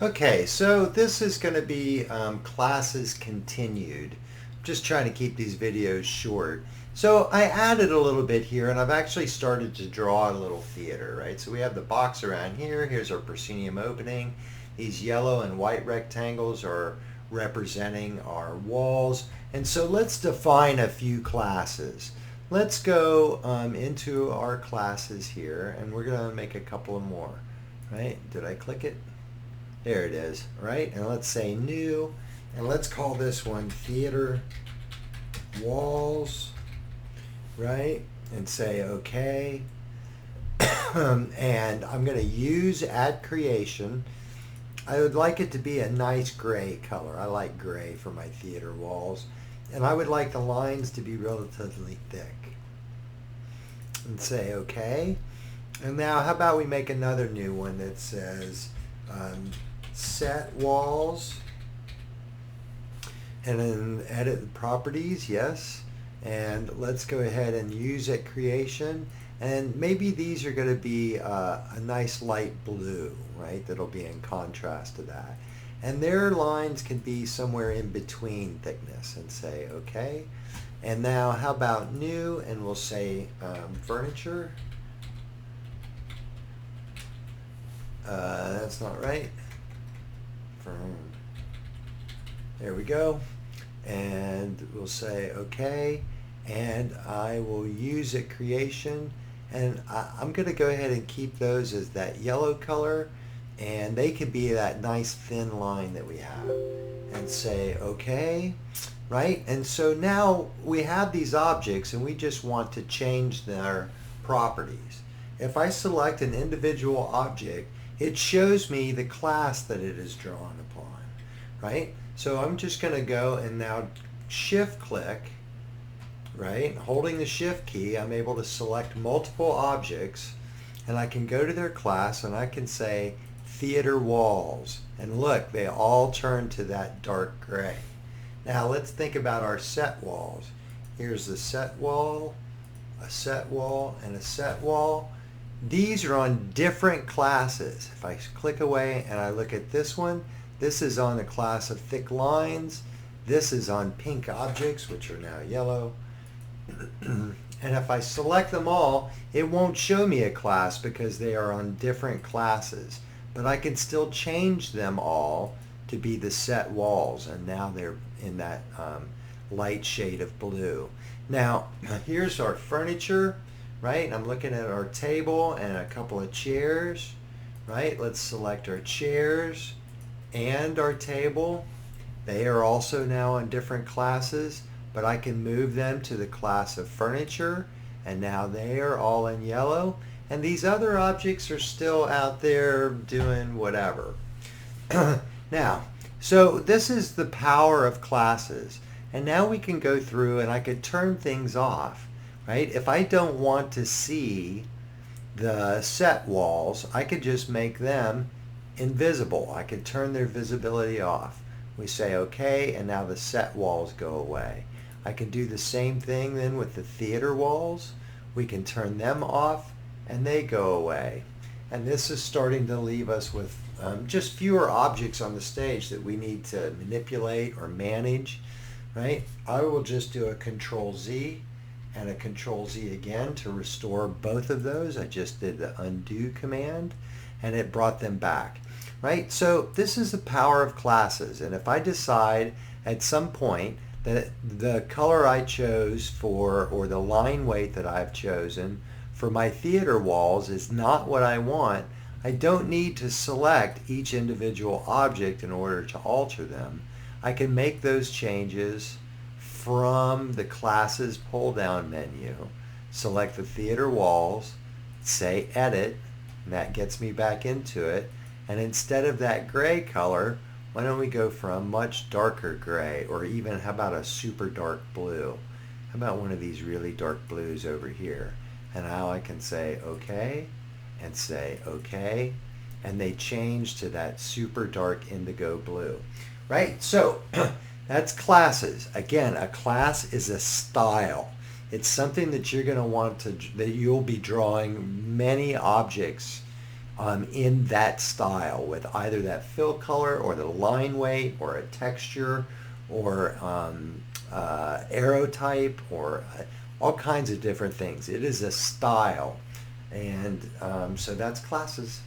Okay, so this is going to be classes continued. I'm just trying to keep these videos short. So I added a little bit here, and I've actually started to draw a little theater, right? So we have the box around here. Here's our proscenium opening. These yellow and white rectangles are representing our walls. And so let's define a few classes. Let's go into our classes here, and we're going to make a couple of more, right? Did I click it? There it is, right? And let's say new, and let's call this one theater walls, right? And say okay. And I'm going to use add creation. I would like it to be a nice gray color. I like gray for my theater walls. And I would like the lines to be relatively thick. And say okay. And now how about we make another new one that says set walls, and then edit the properties, yes, and let's go ahead and use at creation, and maybe these are going to be a nice light blue, right? That'll be in contrast to that, and their lines can be somewhere in between thickness, and say okay. And now how about new, and we'll say furniture. That's not right. There we go. And we'll say okay. And I will use a creation. And I'm going to go ahead and keep those as that yellow color. And they can be that nice thin line that we have. And say okay. Right? And so now we have these objects and we just want to change their properties. If I select an individual object, it shows me the class that it is drawn upon, right? So I'm just going to go and now shift click, right? Holding the shift key, I'm able to select multiple objects, and I can go to their class and I can say theater walls, and look, they all turn to that dark gray. Now let's think about our set walls. Here's the set wall, a set wall, and a set wall. These are on different classes. If I click away and I look at this one, this is on the class of thick lines. This is on pink objects, which are now yellow. And if I select them all, it won't show me a class because they are on different classes. But I can still change them all to be the set walls, and now they're in that light shade of blue. Now, here's our furniture. Right? I'm looking at our table and a couple of chairs, right? Let's select our chairs and our table. They are also now on different classes, but I can move them to the class of furniture, and now they are all in yellow, and these other objects are still out there doing whatever. Now, so this is the power of classes, and now we can go through and I could turn things off. Right? If I don't want to see the set walls, I could just make them invisible. I could turn their visibility off. We say okay, and now the set walls go away. I can do the same thing then with the theater walls. We can turn them off and they go away. And this is starting to leave us with just fewer objects on the stage that we need to manipulate or manage. Right? I will just do a Control Z and a Control Z again to restore both of those. I just did the undo command and it brought them back, right? So this is the power of classes, and if I decide at some point that the color I chose for, or the line weight that I've chosen for my theater walls is not what I want, I don't need to select each individual object in order to alter them. I can make those changes from the classes pull down menu, select the theater walls, say edit, and that gets me back into it. And instead of that gray color, why don't we go for a much darker gray, or even how about a super dark blue? How about one of these really dark blues over here? And now I can say okay, and say okay, and they change to that super dark indigo blue, right? So that's classes. Again, a class is a style. It's something that you're going to want to, that you'll be drawing many objects in that style with either that fill color or the line weight or a texture or arrow type or all kinds of different things. It is a style. And so that's classes.